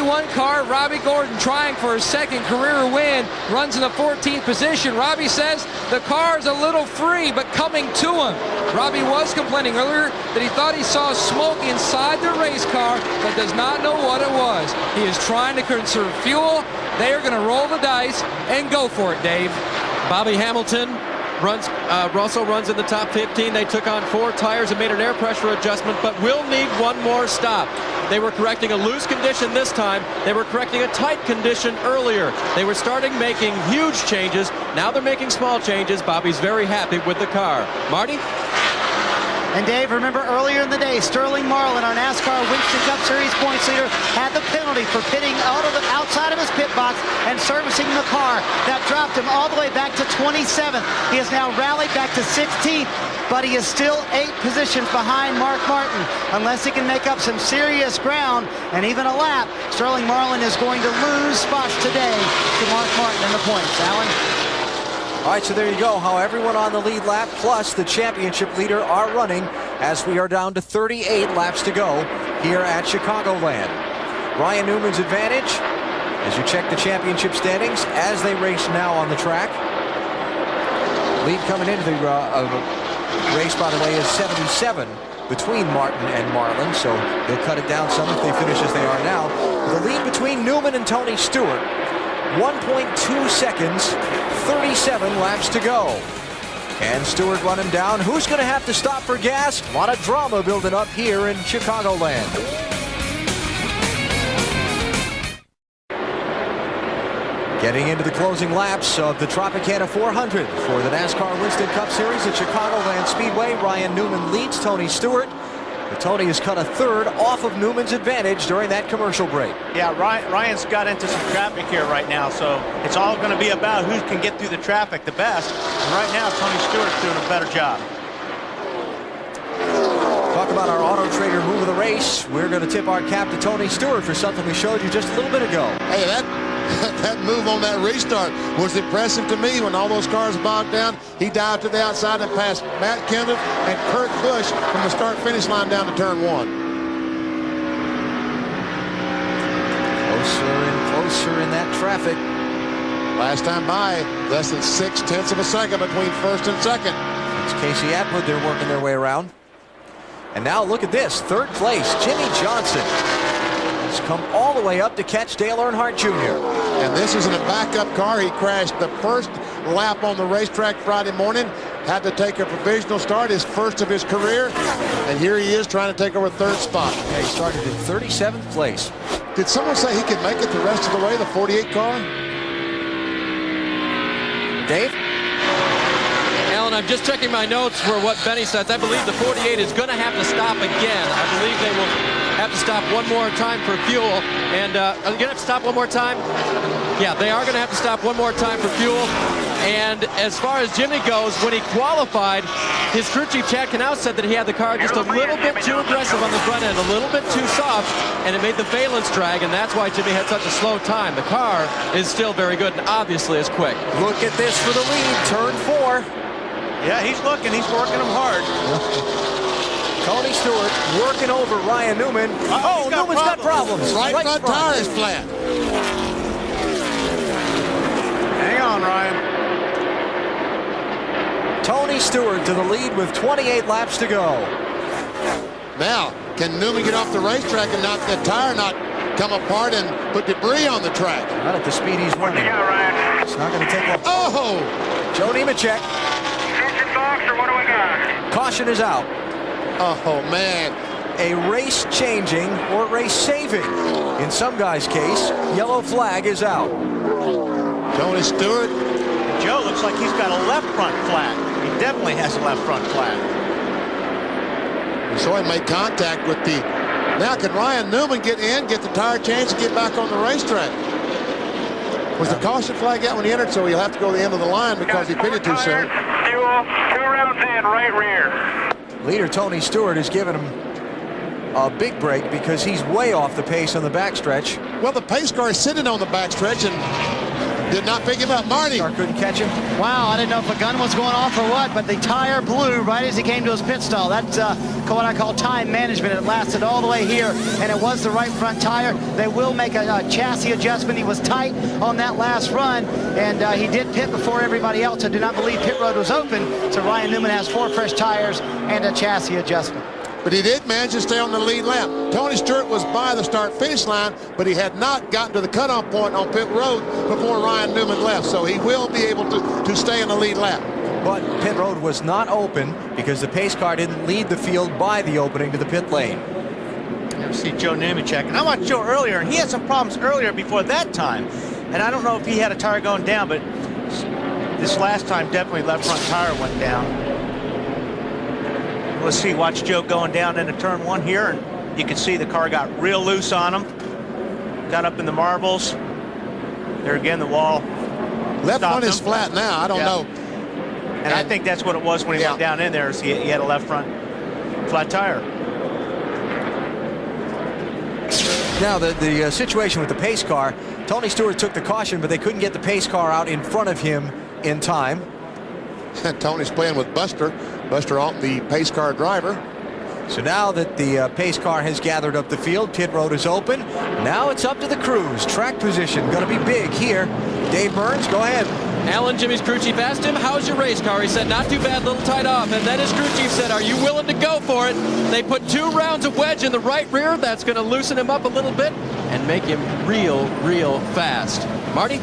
51 car, Robbie Gordon, trying for his second career win, runs in the 14th position. Robbie says the car is a little free, but coming to him. Robbie was complaining earlier that he thought he saw smoke inside the race car, but does not know what it was. He is trying to conserve fuel. They are going to roll the dice and go for it, Dave. Bobby Hamilton also runs in the top 15. They took on 4 tires and made an air pressure adjustment, but will need one more stop. They were correcting a loose condition this time. They were correcting a tight condition earlier. They were starting making huge changes. Now they're making small changes. Bobby's very happy with the car. Marty? And Dave, remember earlier in the day, Sterling Marlin, our NASCAR Winston Cup Series points leader, had the penalty for pitting outside of his pit box and servicing the car. That dropped him all the way back to 27th. He has now rallied back to 16th, but he is still 8 positions behind Mark Martin. Unless he can make up some serious ground and even a lap, Sterling Marlin is going to lose spots today to Mark Martin in the points. Alan? All right, so there you go, how everyone on the lead lap plus the championship leader are running as we are down to 38 laps to go here at Chicagoland. Ryan Newman's advantage as you check the championship standings as they race now on the track. Lead coming into the race, by the way, is 77 between Martin and Marlin, so they'll cut it down some if they finish as they are now. The lead between Newman and Tony Stewart, 1.2 seconds, 37 laps to go. And Stewart running down. Who's going to have to stop for gas? A lot of drama building up here in Chicagoland. Getting into the closing laps of the Tropicana 400 for the NASCAR Winston Cup Series at Chicagoland Speedway. Ryan Newman leads Tony Stewart. But Tony has cut a third off of Newman's advantage during that commercial break. Yeah, Ryan's got into some traffic here right now, so it's all going to be about who can get through the traffic the best. And right now, Tony Stewart's doing a better job. Talk about our Auto Trader move of the race. We're going to tip our cap to Tony Stewart for something we showed you just a little bit ago. Hey, that move on that restart was impressive to me. When all those cars bogged down, he dived to the outside and passed Matt Kenseth and Kurt Busch from the start-finish line down to turn 1. Closer and closer in that traffic. Last time by, less than 0.6 of a second between first and second. It's Casey Atwood. They're working their way around. And now look at this. Third place, Jimmy Johnson has come all the way up to catch Dale Earnhardt Jr. And this isn't a backup car. He crashed the first lap on the racetrack Friday morning. Had to take a provisional start, his first of his career. And here he is trying to take over third spot. Yeah, he started in 37th place. Did someone say he could make it the rest of the way, the 48 car? Dave? Alan, I'm just checking my notes for what Benny says. I believe the 48 is going to have to stop again. I believe they will have to stop one more time for fuel. And are they going to have to stop one more time? Yeah, they are going to have to stop one more time for fuel. And as far as Jimmy goes, when he qualified, his crew chief Chad Canal said that he had the car just a little bit too aggressive on the front end, a little bit too soft, and it made the valence drag, and that's why Jimmy had such a slow time. The car is still very good and obviously is quick. Look at this for the lead, turn 4. Yeah, he's looking. He's working them hard. Tony Stewart working over Ryan Newman. Oh, Newman's got problems. Right front tire is flat. Hang on, Ryan. Tony Stewart to the lead with 28 laps to go. Now, can Newman get off the racetrack and not the tire not come apart and put debris on the track? Not at the speed he's running. Ryan? It's not going to take long. Oh! Joe Nemechek. What do we got? Caution is out. Oh, man. A race-changing or race-saving, in some guy's case, yellow flag is out. Tony Stewart. Joe looks like he's got a left front flat. He definitely has a left front flat. So he made contact with the... Now can Ryan Newman get in, get the tire changed, and get back on the racetrack? Was the caution flag out when he entered, so he'll have to go to the end of the line because he pitted too soon. Fuel, 2 rounds in, right rear. Leader Tony Stewart has given him a big break because he's way off the pace on the backstretch. Well, the pace car is sitting on the backstretch, and Did not pick him up. Marty. Car couldn't catch him. Wow, I didn't know if a gun was going off or what, but the tire blew right as he came to his pit stall. That's what I call time management. It lasted all the way here, and it was the right front tire. They will make a chassis adjustment. He was tight on that last run, and he did pit before everybody else. I do not believe pit road was open, so Ryan Newman has 4 fresh tires and a chassis adjustment. But he did manage to stay on the lead lap. Tony Stewart was by the start-finish line, but he had not gotten to the cutoff point on pit road before Ryan Newman left, so he will be able to stay in the lead lap. But pit road was not open because the pace car didn't lead the field by the opening to the pit lane. You see Joe Nemechek, and I watched Joe earlier, and he had some problems earlier before that time. And I don't know if he had a tire going down, but this last time definitely left front tire went down. Let's see, watch Joe going down into turn 1 here, and you can see the car got real loose on him. Got up in the marbles. There again, the wall. Left front is flat now. I don't know. And I think that's what it was when he went down in there. So he had a left front flat tire. Now, the situation with the pace car, Tony Stewart took the caution, but they couldn't get the pace car out in front of him in time. Tony's playing with Buster. Buster, the pace car driver. So now that the pace car has gathered up the field, pit road is open. Now it's up to the crews. Track position going to be big here. Dave Burns, go ahead. Alan, Jimmy's crew chief asked him, how's your race car? He said, not too bad, little tight off. And then his crew chief said, are you willing to go for it? They put 2 rounds of wedge in the right rear. That's going to loosen him up a little bit and make him real fast. Marty?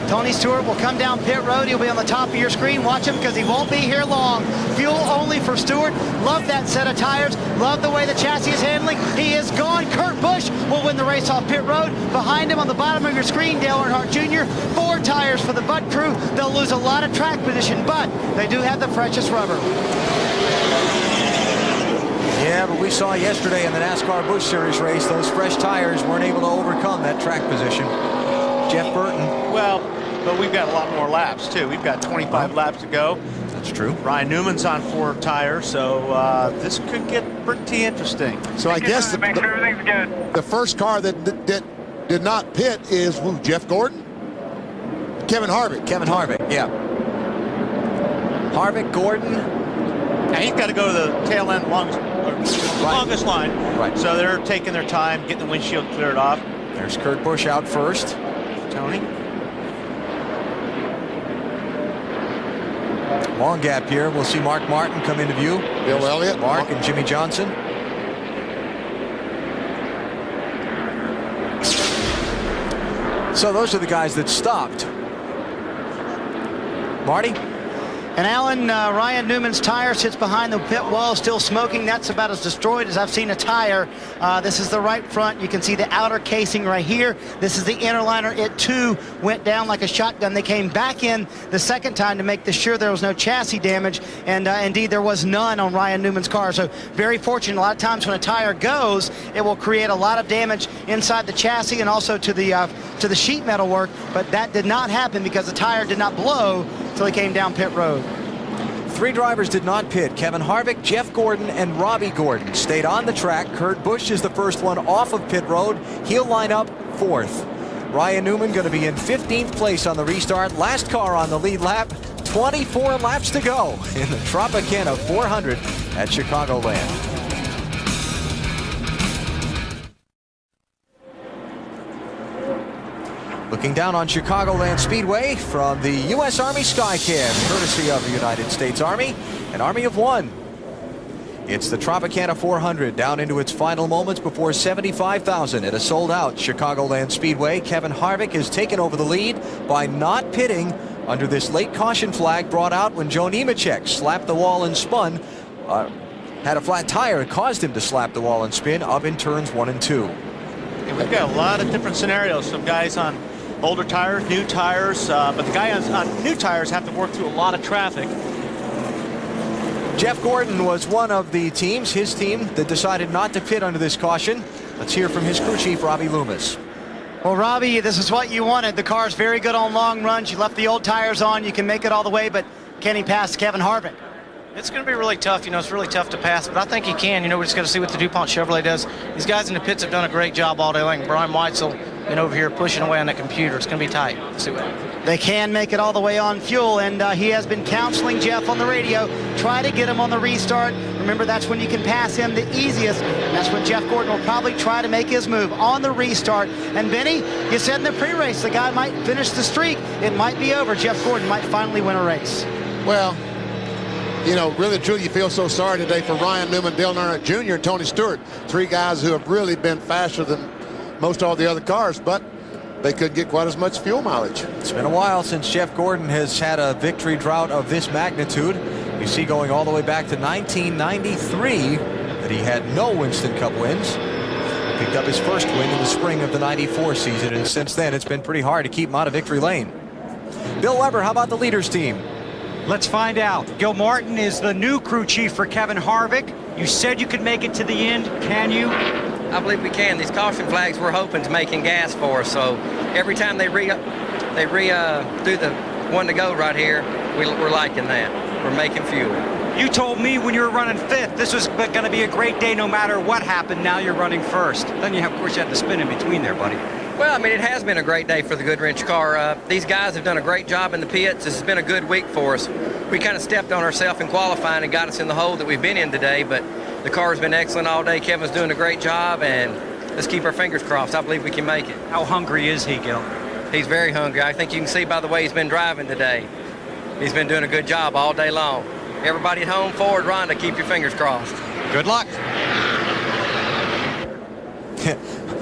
Tony Stewart will come down pit road. He'll be on the top of your screen. Watch him because he won't be here long. Fuel only for Stewart. Love that set of tires. Love the way the chassis is handling. He is gone. Kurt Busch will win the race off pit road. Behind him on the bottom of your screen, Dale Earnhardt Jr. 4 tires for the Butt crew. They'll lose a lot of track position, but they do have the freshest rubber. Yeah, but we saw yesterday in the NASCAR Busch Series race, those fresh tires weren't able to overcome that track position. Jeff Burton. Well, but we've got a lot more laps, too. We've got 25 laps to go. That's true. Ryan Newman's on 4 tires, so this could get pretty interesting. So I guess the first car that did not pit is who? Jeff Gordon? Kevin Harvick. Kevin Harvick, yeah. Harvick, Gordon. Now he's got to go to the tail end longest line. Right. So they're taking their time, getting the windshield cleared off. There's Kurt Busch out first. Tony. Long gap here. We'll see Mark Martin come into view. Bill Elliott. Mark and Jimmy Johnson. So those are the guys that stopped. Marty? And Alan, Ryan Newman's tire sits behind the pit wall, still smoking. That's about as destroyed as I've seen a tire. This is the right front. You can see the outer casing right here. This is the inner liner. It, too, went down like a shotgun. They came back in the second time to make sure there was no chassis damage, and indeed there was none on Ryan Newman's car. So very fortunate. A lot of times when a tire goes, it will create a lot of damage inside the chassis and also to the sheet metal work, but that did not happen because the tire did not blow until he came down pit road. 3 drivers did not pit. Kevin Harvick, Jeff Gordon, and Robbie Gordon stayed on the track. Kurt Busch is the first one off of pit road. He'll line up 4th. Ryan Newman going to be in 15th place on the restart. Last car on the lead lap. 24 laps to go in the Tropicana 400 at Chicagoland. Looking down on Chicagoland Speedway from the U.S. Army Skycam, courtesy of the United States Army, an Army of 1. It's the Tropicana 400 down into its final moments before 75,000 at a sold-out Chicagoland Speedway. Kevin Harvick has taken over the lead by not pitting under this late caution flag brought out when Joe Nemechek slapped the wall and spun. Had a flat tire, caused him to slap the wall and spin up in turns 1 and 2. Yeah, we've got a lot of different scenarios. Some guys on older tires, new tires, but the guy on new tires have to work through a lot of traffic. Jeff Gordon was one of the teams, his team, that decided not to pit under this caution. Let's hear from his crew chief, Robbie Loomis. Well, Robbie, this is what you wanted. The car's very good on long runs. You left the old tires on. You can make it all the way, but can he pass Kevin Harvick? It's going to be really tough. You know, it's really tough to pass, but I think he can. You know, we just got to see what the DuPont Chevrolet does. These guys in the pits have done a great job all day long. Brian Weitzel been over here pushing away on the computer. It's going to be tight. Let's see what happens. They can make it all the way on fuel, and he has been counseling Jeff on the radio. Try to get him on the restart. Remember, that's when you can pass him the easiest, and that's when Jeff Gordon will probably try to make his move on the restart. And Benny, you said in the pre-race the guy might finish the streak. It might be over. Jeff Gordon might finally win a race. Well, you know, really, truly, you feel so sorry today for Ryan Newman, Dale Earnhardt Jr., and Tony Stewart. 3 guys who have really been faster than most all the other cars, but they couldn't get quite as much fuel mileage. It's been a while since Jeff Gordon has had a victory drought of this magnitude. You see, going all the way back to 1993 that he had no Winston Cup wins. Picked up his first win in the spring of the '94 season, and since then it's been pretty hard to keep him out of victory lane. Bill Weber, how about the leaders team? Let's find out. Gil Martin is the new crew chief for Kevin Harvick. You said you could make it to the end. Can you? I believe we can. These caution flags we're hoping to making gas for us. So every time they do the one to go right here, we're liking that. We're making fuel. You told me when you were running 5th this was going to be a great day no matter what happened. Now you're running 1st. Then of course you had to spin in between there, buddy. Well, I mean, it has been a great day for the Goodwrench car. These guys have done a great job in the pits. This has been a good week for us. We kind of stepped on ourselves in qualifying and got us in the hole that we've been in today, but the car's been excellent all day. Kevin's doing a great job, and let's keep our fingers crossed. I believe we can make it. How hungry is he, Gil? He's very hungry. I think you can see by the way he's been driving today. He's been doing a good job all day long. Everybody at home, forward, Rhonda, keep your fingers crossed. Good luck.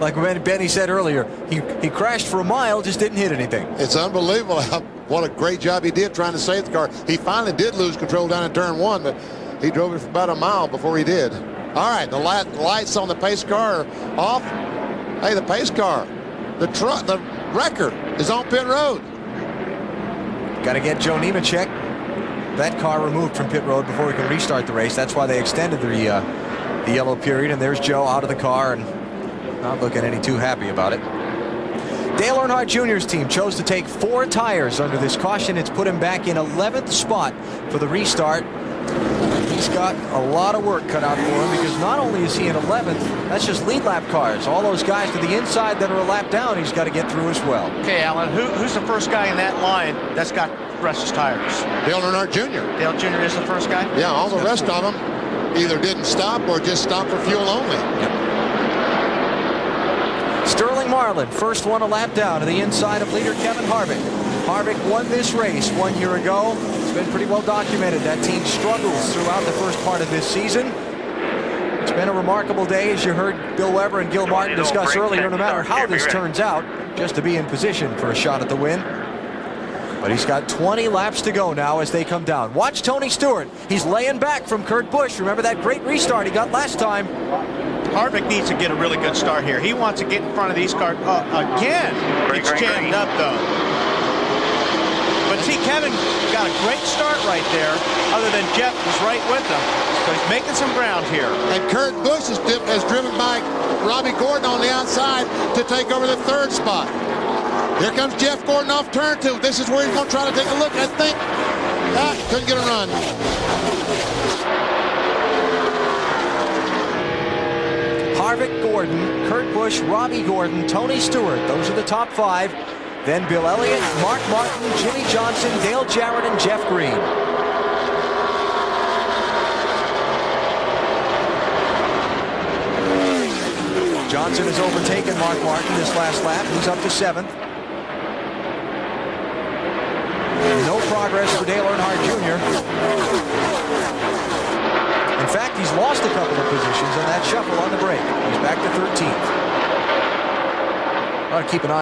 Like Benny said earlier, he crashed for a mile, just didn't hit anything. It's unbelievable what a great job he did trying to save the car. He finally did lose control down in turn 1, but he drove it for about a mile before he did. All right, the lights on the pace car are off. Hey, the pace car, the wrecker is on pit road. Got to get Joe Nemechek that car removed from pit road before we can restart the race. That's why they extended the yellow period. And there's Joe out of the car and not looking any too happy about it. Dale Earnhardt Jr.'s team chose to take 4 tires under this caution. It's put him back in 11th spot for the restart. He's got a lot of work cut out for him because not only is he in 11th, that's just lead lap cars. All those guys to the inside that are a lap down, he's got to get through as well. Okay, Alan, who's the first guy in that line that's got Russ's tires? Dale Earnhardt Jr. Dale Jr. is the first guy? Yeah, all the rest of them either didn't stop or just stopped for fuel only. Yep. Sterling Marlin, first one a lap down to the inside of leader Kevin Harvick. Harvick won this race 1 year ago. It's been pretty well documented. That team struggles throughout the first part of this season. It's been a remarkable day, as you heard Bill Weber and Gil Martin discuss earlier, no matter how this turns out, just to be in position for a shot at the win. But he's got 20 laps to go now as they come down. Watch Tony Stewart. He's laying back from Kurt Busch. Remember that great restart he got last time. Harvick needs to get a really good start here. He wants to get in front of these cars again. It's jammed up, though. But see, Kevin got a great start right there, other than Jeff was right with him. So he's making some ground here. And Kurt Busch has driven by Robbie Gordon on the outside to take over the 3rd spot. Here comes Jeff Gordon off turn 2. This is where he's going to try to take a look, I think. Couldn't get a run. Harvick, Gordon, Kurt Busch, Robbie Gordon, Tony Stewart. Those are the top 5. Then Bill Elliott, Mark Martin, Jimmy Johnson, Dale Jarrett, and Jeff Green. Johnson has overtaken Mark Martin this last lap. He's up to 7th. No progress for Dale Earnhardt Jr. In fact, he's lost a couple of positions on that shuffle on the break. He's back to 13th. Ought to keep an eye